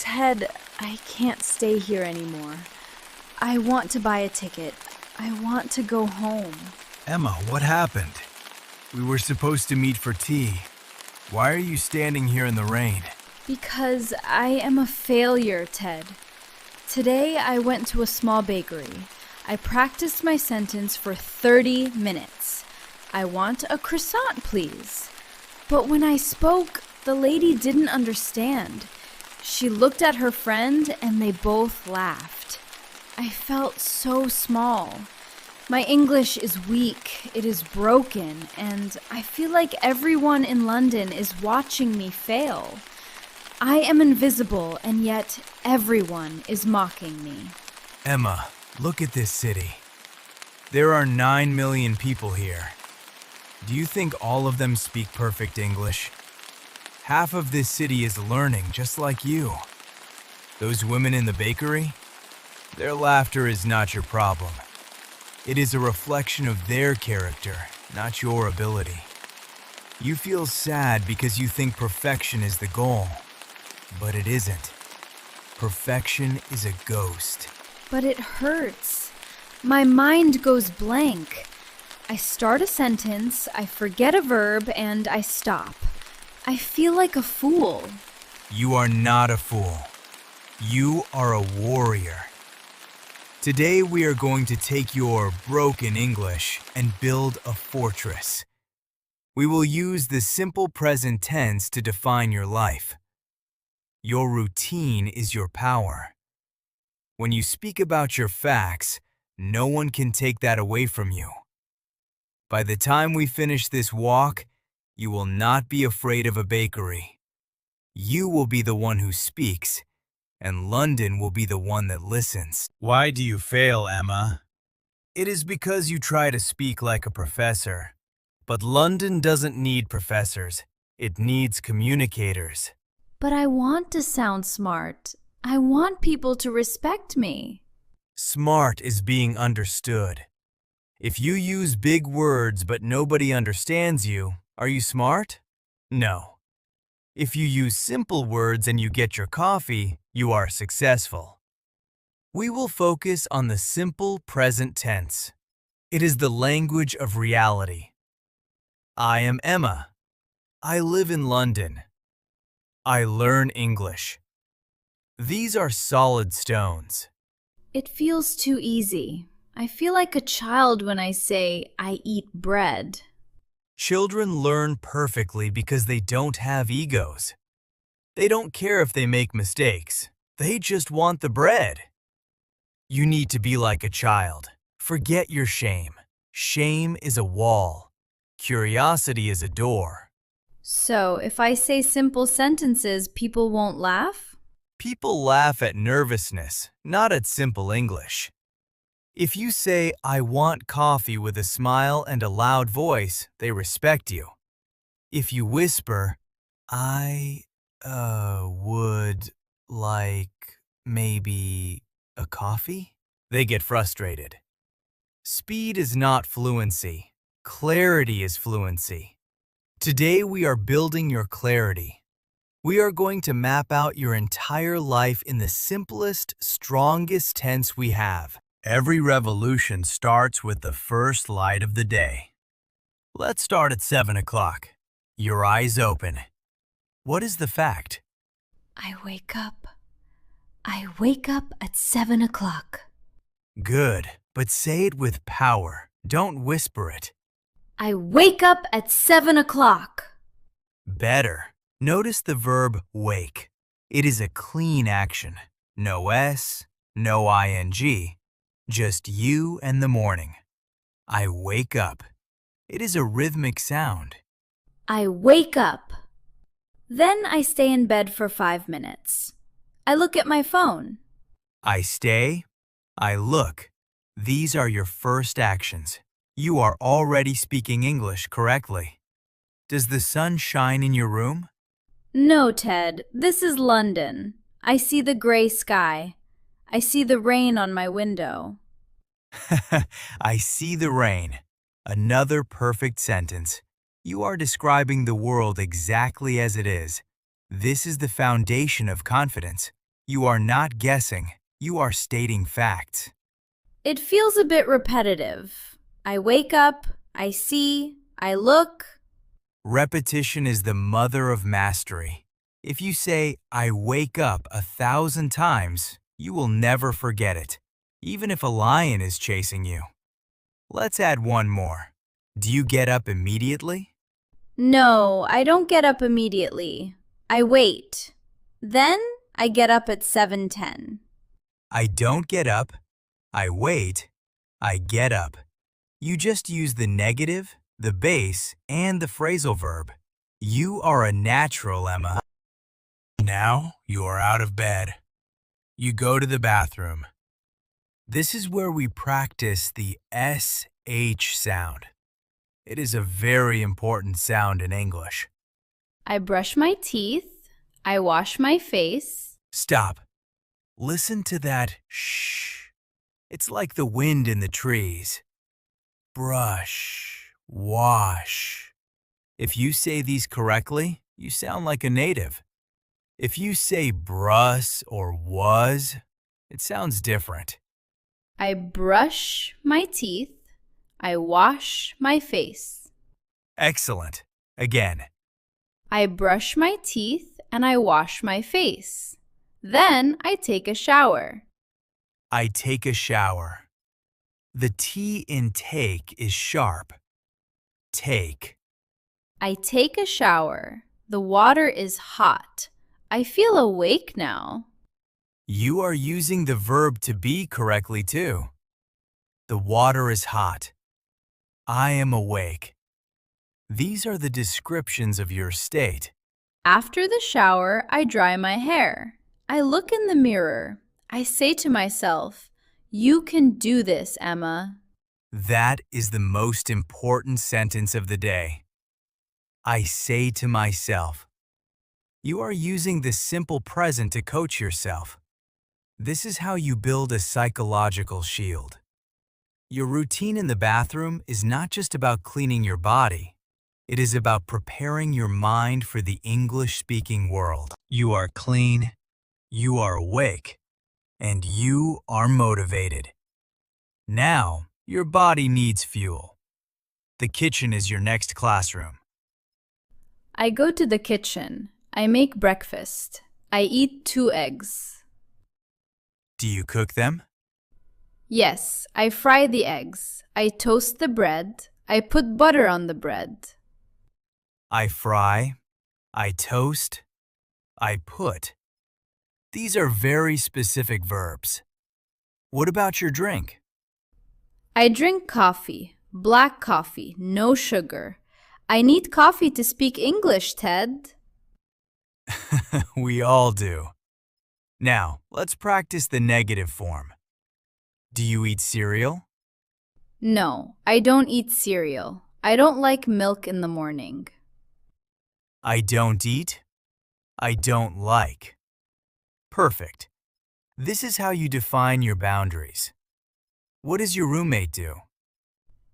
Ted, I can't stay here anymore. I want to buy a ticket. I want to go home. Emma, what happened? We were supposed to meet for tea. Why are you standing here in the rain? Because I am a failure, Ted. Today I went to a small bakery. I practiced my sentence for 30 minutes. I want a croissant, please. But when I spoke, the lady didn't understand. She looked at her friend and they both laughed. I felt so small. My English is weak, it is broken, and I feel like everyone in London is watching me fail. I am invisible, and yet everyone is mocking me. Emma, look at this city. There are 9 million people here. Do you think all of them speak perfect English? Half of this city is learning just like you. Those women in the bakery? Their laughter is not your problem. It is a reflection of their character, not your ability. You feel sad because you think perfection is the goal, but it isn't. Perfection is a ghost. But it hurts. My mind goes blank. I start a sentence, I forget a verb, and I stop. I feel like a fool. You are not a fool. You are a warrior. Today we are going to take your broken English and build a fortress. We will use the simple present tense to define your life. Your routine is your power. When you speak about your facts, no one can take that away from you. By the time we finish this walk, you will not be afraid of a bakery. You will be the one who speaks, and London will be the one that listens. Why do you fail, Emma? It is because you try to speak like a professor. But London doesn't need professors. It needs communicators. But I want to sound smart. I want people to respect me. Smart is being understood. If you use big words but nobody understands you, are you smart? No. If you use simple words and you get your coffee, you are successful. We will focus on the simple present tense. It is the language of reality. I am Emma. I live in London. I learn English. These are solid stones. It feels too easy. I feel like a child when I say I eat bread. Children learn perfectly because they don't have egos. They don't care if they make mistakes. They just want the bread. You need to be like a child. Forget your shame. Shame is a wall. Curiosity is a door. So, if I say simple sentences, people won't laugh? People laugh at nervousness, not at simple English. If you say, I want coffee with a smile and a loud voice, they respect you. If you whisper, I would like maybe a coffee, they get frustrated. Speed is not fluency. Clarity is fluency. Today we are building your clarity. We are going to map out your entire life in the simplest, strongest tense we have. Every revolution starts with the first light of the day. Let's start at 7 o'clock. Your eyes open. What is the fact? I wake up. I wake up at 7 o'clock. Good, but say it with power. Don't whisper it. I wake up at 7 o'clock. Better. Notice the verb wake. It is a clean action. No S, no ing. Just you and the morning. I wake up. It is a rhythmic sound. I wake up. Then I stay in bed for 5 minutes. I look at my phone. I stay. I look. These are your first actions. You are already speaking English correctly. Does the sun shine in your room? No, Ted. This is London. I see the gray sky. I see the rain on my window. I see the rain. Another perfect sentence. You are describing the world exactly as it is. This is the foundation of confidence. You are not guessing. You are stating facts. It feels a bit repetitive. I wake up, I see, I look. Repetition is the mother of mastery. If you say, I wake up 1,000 times, you will never forget it, even if a lion is chasing you. Let's add one more. Do you get up immediately? No, I don't get up immediately. I wait. Then I get up at 7:10. I don't get up. I wait. I get up. You just use the negative, the base, and the phrasal verb. You are a natural, Emma. Now you are out of bed. You go to the bathroom. This is where we practice the SH sound. It is a very important sound in English. I brush my teeth. I wash my face. Stop. Listen to that shh. It's like the wind in the trees. Brush, wash. If you say these correctly, you sound like a native. If you say brus or was, it sounds different. I brush my teeth. I wash my face. Excellent. Again. I brush my teeth and I wash my face. Then I take a shower. I take a shower. The T in take is sharp. Take. I take a shower. The water is hot. I feel awake now. You are using the verb to be correctly too. The water is hot. I am awake. These are the descriptions of your state. After the shower, I dry my hair. I look in the mirror. I say to myself, "You can do this, Emma." That is the most important sentence of the day. I say to myself. You are using the simple present to coach yourself. This is how you build a psychological shield. Your routine in the bathroom is not just about cleaning your body. It is about preparing your mind for the English-speaking world. You are clean, you are awake, and you are motivated. Now, your body needs fuel. The kitchen is your next classroom. I go to the kitchen. I make breakfast. I eat 2 eggs. Do you cook them? Yes, I fry the eggs. I toast the bread. I put butter on the bread. I fry, I toast, I put. These are very specific verbs. What about your drink? I drink coffee. Black coffee, no sugar. I need coffee to speak English, Ted. We all do. Now, let's practice the negative form. Do you eat cereal? No, I don't eat cereal. I don't like milk in the morning. I don't eat. I don't like. Perfect. This is how you define your boundaries. What does your roommate do?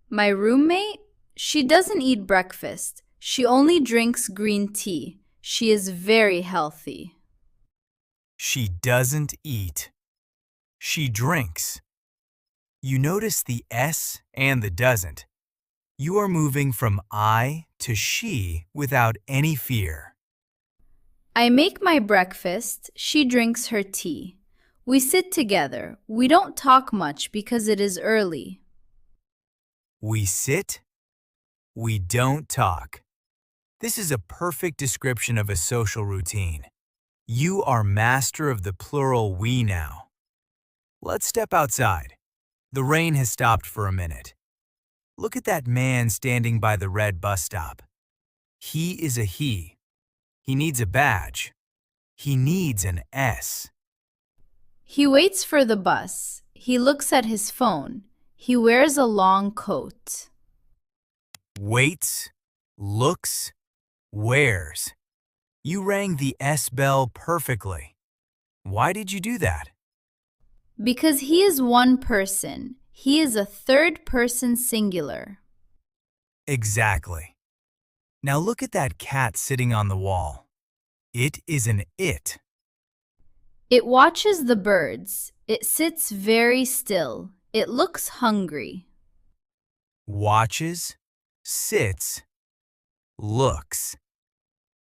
My roommate? She doesn't eat breakfast. She only drinks green tea. She is very healthy. She doesn't eat. She drinks. You notice the S and the doesn't. You are moving from I to she without any fear. I make my breakfast. She drinks her tea. We sit together. We don't talk much because it is early. We sit. We don't talk. This is a perfect description of a social routine. You are master of the plural we now. Let's step outside. The rain has stopped for a minute. Look at that man standing by the red bus stop. He is a he. He needs a badge. He needs an S. He waits for the bus. He looks at his phone. He wears a long coat. Waits, looks, wears. You rang the S bell perfectly. Why did you do that? Because he is one person. He is a third person singular. Exactly. Now look at that cat sitting on the wall. It is an it. It watches the birds. It sits very still. It looks hungry. Watches, sits, looks.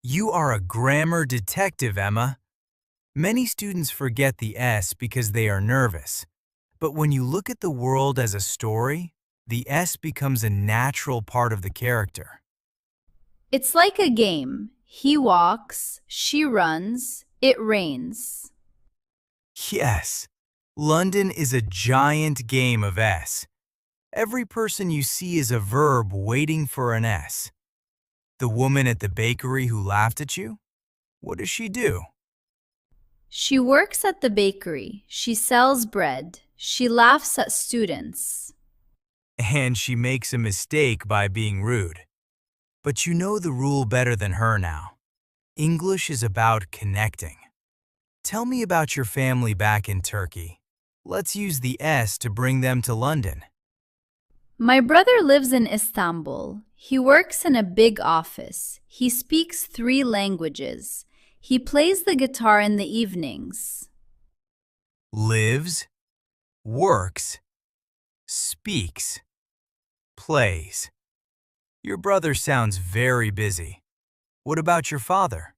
You are a grammar detective, Emma. Many students forget the S because they are nervous. But when you look at the world as a story, the S becomes a natural part of the character. It's like a game. He walks, she runs, it rains. Yes, London is a giant game of S. Every person you see is a verb waiting for an S. The woman at the bakery who laughed at you? What does she do? She works at the bakery. She sells bread. She laughs at students. And she makes a mistake by being rude. But you know the rule better than her now. English is about connecting. Tell me about your family back in Turkey. Let's use the S to bring them to London. My brother lives in Istanbul. He works in a big office. He speaks 3 languages. He plays the guitar in the evenings. Lives, works, speaks, plays. Your brother sounds very busy. What about your father?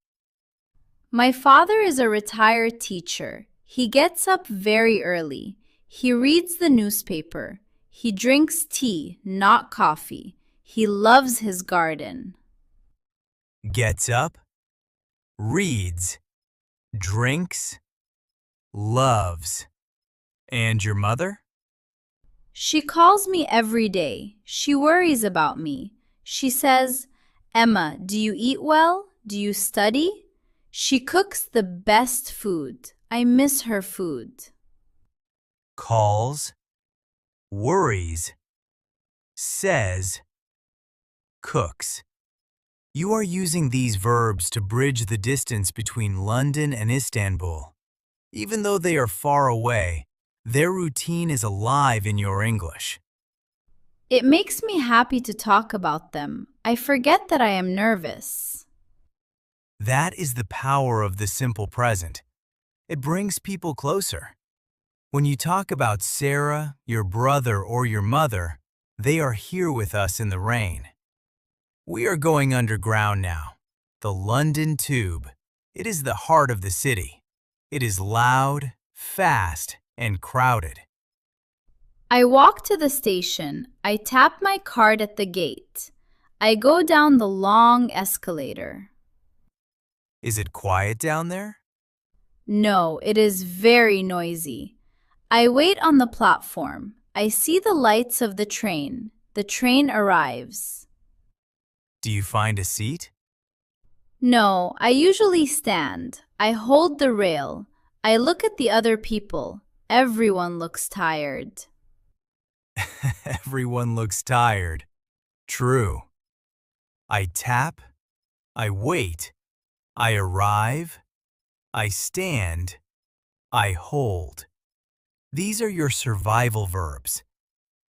My father is a retired teacher. He gets up very early. He reads the newspaper. He drinks tea, not coffee. He loves his garden. Gets up, reads, drinks, loves. And your mother? She calls me every day. She worries about me. She says, "Emma, do you eat well? Do you study?" She cooks the best food. I miss her food. Calls, worries, says, cooks. You are using these verbs to bridge the distance between London and Istanbul. Even though they are far away, their routine is alive in your English. It makes me happy to talk about them. I forget that I am nervous. That is the power of the simple present. It brings people closer. When you talk about Sarah, your brother, or your mother, they are here with us in the rain. We are going underground now. The London Tube. It is the heart of the city. It is loud, fast, and crowded. I walk to the station. I tap my card at the gate. I go down the long escalator. Is it quiet down there? No, it is very noisy. I wait on the platform. I see the lights of the train. The train arrives. Do you find a seat? No, I usually stand. I hold the rail. I look at the other people. Everyone looks tired. Everyone looks tired. True. I tap, I wait, I arrive, I stand, I hold. These are your survival verbs.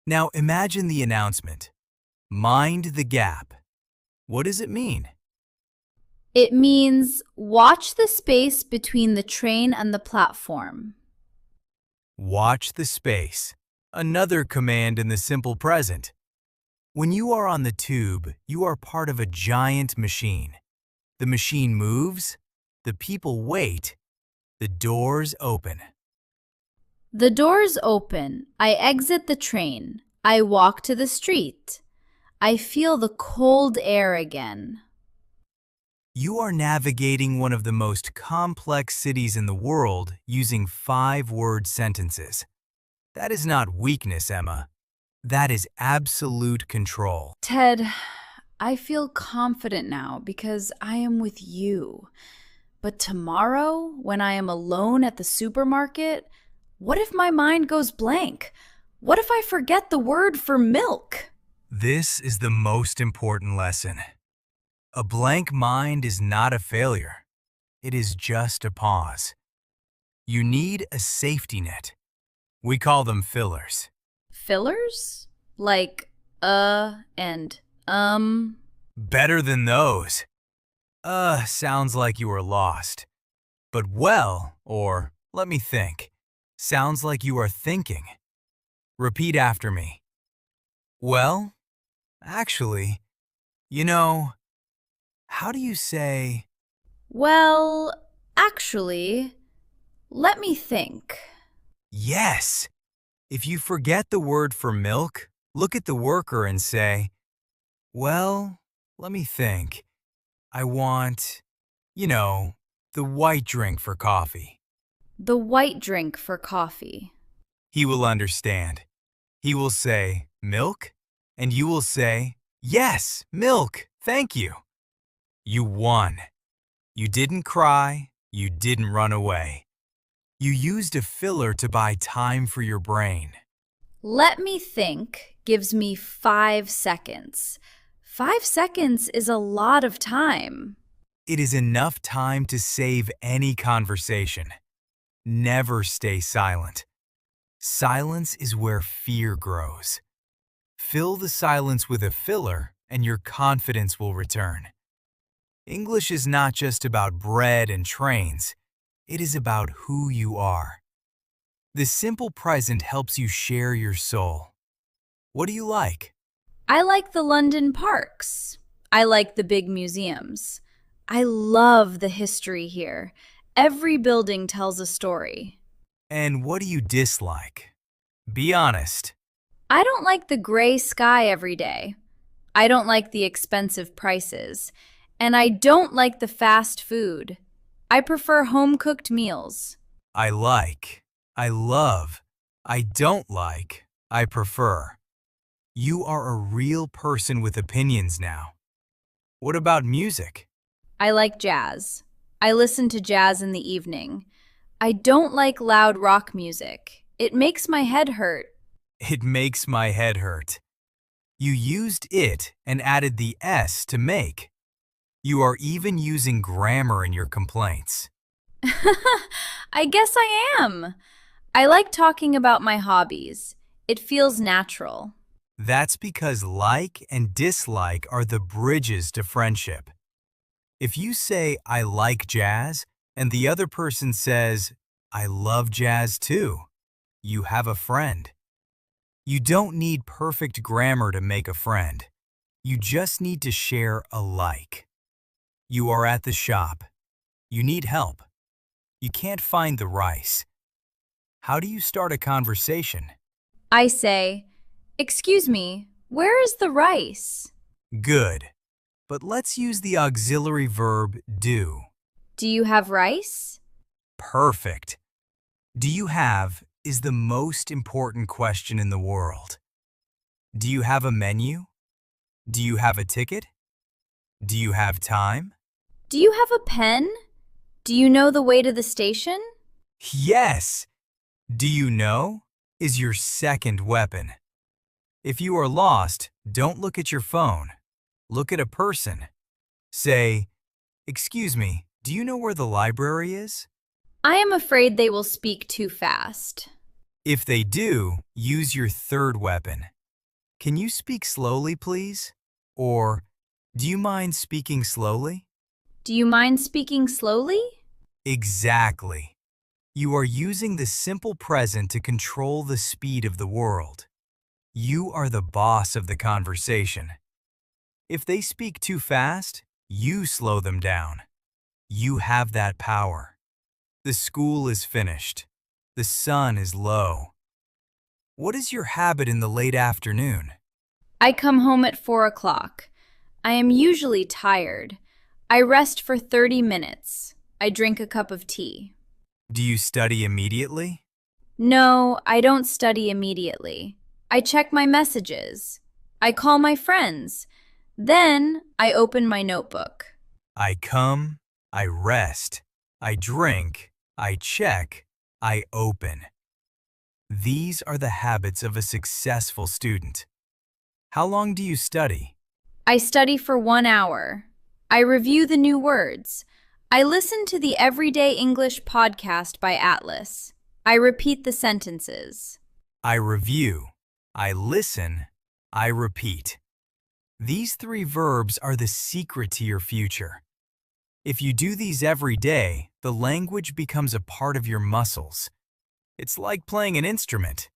Now imagine the announcement. Mind the gap. What does it mean? It means watch the space between the train and the platform. Watch the space. Another command in the simple present. When you are on the tube, you are part of a giant machine. The machine moves, the people wait, the doors open. The doors open. I exit the train. I walk to the street. I feel the cold air again. You are navigating one of the most complex cities in the world using 5-word sentences. That is not weakness, Emma. That is absolute control. Ted, I feel confident now because I am with you. But tomorrow, when I am alone at the supermarket, what if my mind goes blank? What if I forget the word for milk? This is the most important lesson. A blank mind is not a failure. It is just a pause. You need a safety net. We call them fillers. Fillers? Like and Better than those. Sounds like you are lost. But well or Let me think. Sounds like you are thinking. Repeat after me. Well, actually, you know, how do you say, Well, actually, let me think. yes? If you forget the word for milk, look at the worker and say, well, let me think. I want, the white drink for coffee. The white drink for coffee. He will understand. He will say, milk? And you will say, yes, milk, thank you. You won. You didn't cry. You didn't run away. You used a filler to buy time for your brain. Let me think gives me 5 seconds. 5 seconds is a lot of time. It is enough time to save any conversation. Never stay silent. Silence is where fear grows. Fill the silence with a filler and your confidence will return. English is not just about bread and trains. It is about who you are. The simple present helps you share your soul. What do you like? I like the London parks. I like the big museums. I love the history here. Every building tells a story. And what do you dislike? Be honest. I don't like the gray sky every day. I don't like the expensive prices. And I don't like the fast food. I prefer home-cooked meals. I like. I love. I don't like. I prefer. You are a real person with opinions now. What about music? I like jazz. I listen to jazz in the evening. I don't like loud rock music. It makes my head hurt. It makes my head hurt. You used it and added the S to make. You are even using grammar in your complaints. I guess I am. I like talking about my hobbies. It feels natural. That's because like and dislike are the bridges to friendship. If you say, I like jazz, and the other person says, I love jazz too, you have a friend. You don't need perfect grammar to make a friend. You just need to share a like. You are at the shop. You need help. You can't find the rice. How do you start a conversation? I say, "Excuse me, where is the rice?" Good. But let's use the auxiliary verb do. Do you have rice? Perfect. Do you have is the most important question in the world. Do you have a menu? Do you have a ticket? Do you have time? Do you have a pen? Do you know the way to the station? Yes. Do you know is your second weapon. If you are lost, don't look at your phone. Look at a person. Say, excuse me, do you know where the library is? I am afraid they will speak too fast. If they do, use your third weapon. Can you speak slowly, please? Or, do you mind speaking slowly? Do you mind speaking slowly? Exactly. You are using the simple present to control the speed of the world. You are the boss of the conversation. If they speak too fast, you slow them down. You have that power. The school is finished. The sun is low. What is your habit in the late afternoon? I come home at 4 o'clock. I am usually tired. I rest for 30 minutes. I drink a cup of tea. Do you study immediately? No, I don't study immediately. I check my messages. I call my friends. Then I open my notebook. I come, I rest, I drink, I check, I open. These are the habits of a successful student. How long do you study? I study for 1 hour. I review the new words. I listen to the Everyday English podcast by Atlas. I repeat the sentences. I review, I listen, I repeat. These three verbs are the secret to your future. If you do these every day, the language becomes a part of your muscles. It's like playing an instrument.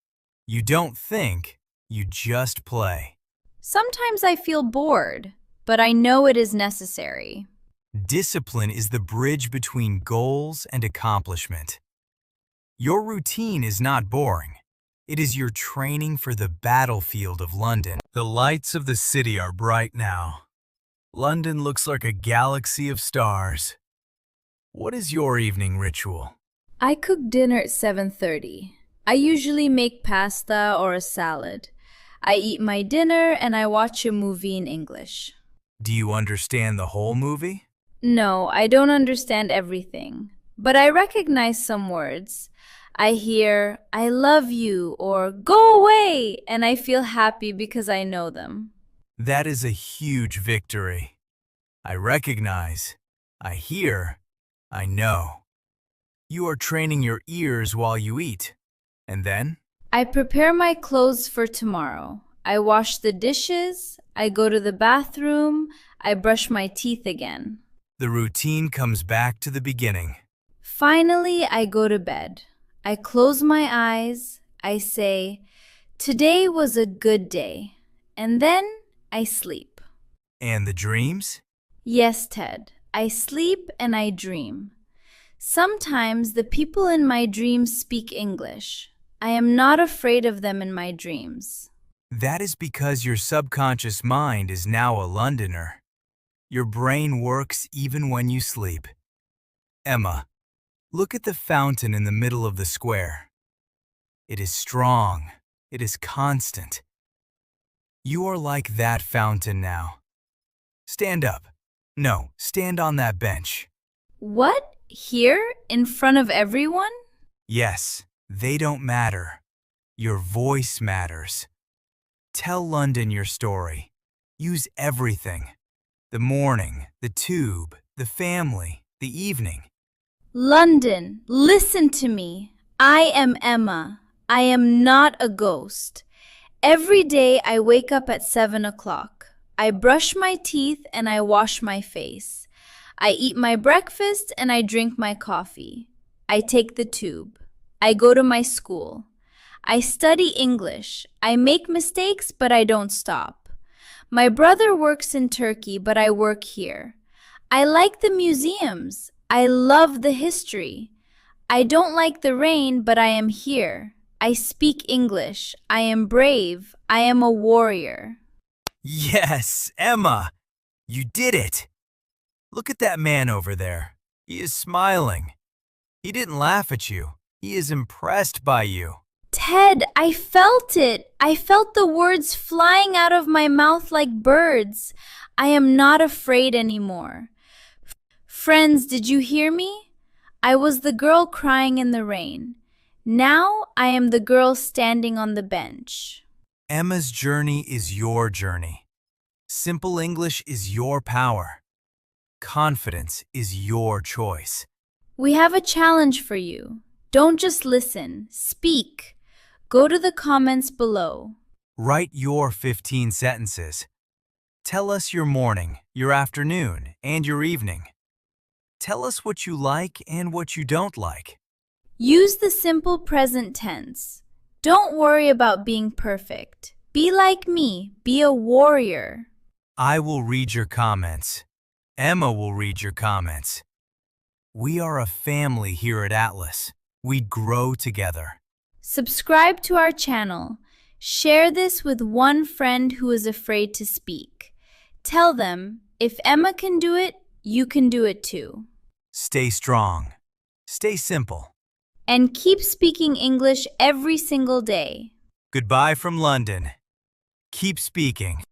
You don't think, you just play. Sometimes I feel bored, but I know it is necessary. Discipline is the bridge between goals and accomplishment. Your routine is not boring. It is your training for the battlefield of London. The lights of the city are bright now. London looks like a galaxy of stars. What is your evening ritual? I cook dinner at 7:30. I usually make pasta or a salad. I eat my dinner and I watch a movie in English. Do you understand the whole movie? No, I don't understand everything, but I recognize some words. I hear, I love you, or go away, and I feel happy because I know them. That is a huge victory. I recognize, I hear, I know. You are training your ears while you eat. And then? I prepare my clothes for tomorrow. I wash the dishes, I go to the bathroom, I brush my teeth again. The routine comes back to the beginning. Finally, I go to bed. I close my eyes, I say, today was a good day, and then I sleep. And the dreams? Yes, Ted, I sleep and I dream. Sometimes the people in my dreams speak English. I am not afraid of them in my dreams. That is because your subconscious mind is now a Londoner. Your brain works even when you sleep. Emma, look at the fountain in the middle of the square. It is strong. It is constant. You are like that fountain now. Stand up. No, stand on that bench. What? Here? In front of everyone? Yes, they don't matter. Your voice matters. Tell London your story. Use everything. The morning, the tube, the family, the evening. London, listen to me. I am Emma. I am not a ghost. Every day I wake up at 7 o'clock. I brush my teeth and I wash my face. I eat my breakfast and I drink my coffee. I take the tube. I go to my school. I study English. I make mistakes, but I don't stop. My brother works in Turkey, but I work here. I like the museums. I love the history. I don't like the rain, but I am here. I speak English. I am brave. I am a warrior. Yes, Emma, you did it. Look at that man over there. He is smiling. He didn't laugh at you. He is impressed by you. Ted, I felt it. I felt the words flying out of my mouth like birds. I am not afraid anymore. Friends, did you hear me? I was the girl crying in the rain. Now I am the girl standing on the bench. Emma's journey is your journey. Simple English is your power. Confidence is your choice. We have a challenge for you. Don't just listen, speak. Go to the comments below. Write your 15 sentences. Tell us your morning, your afternoon, and your evening. Tell us what you like and what you don't like. Use the simple present tense. Don't worry about being perfect. Be like me. Be a warrior. I will read your comments. Emma will read your comments. We are a family here at Atlas. We grow together. Subscribe to our channel. Share this with one friend who is afraid to speak. Tell them, if Emma can do it, you can do it too. Stay strong. Stay simple. And keep speaking English every single day. Goodbye from London. Keep speaking.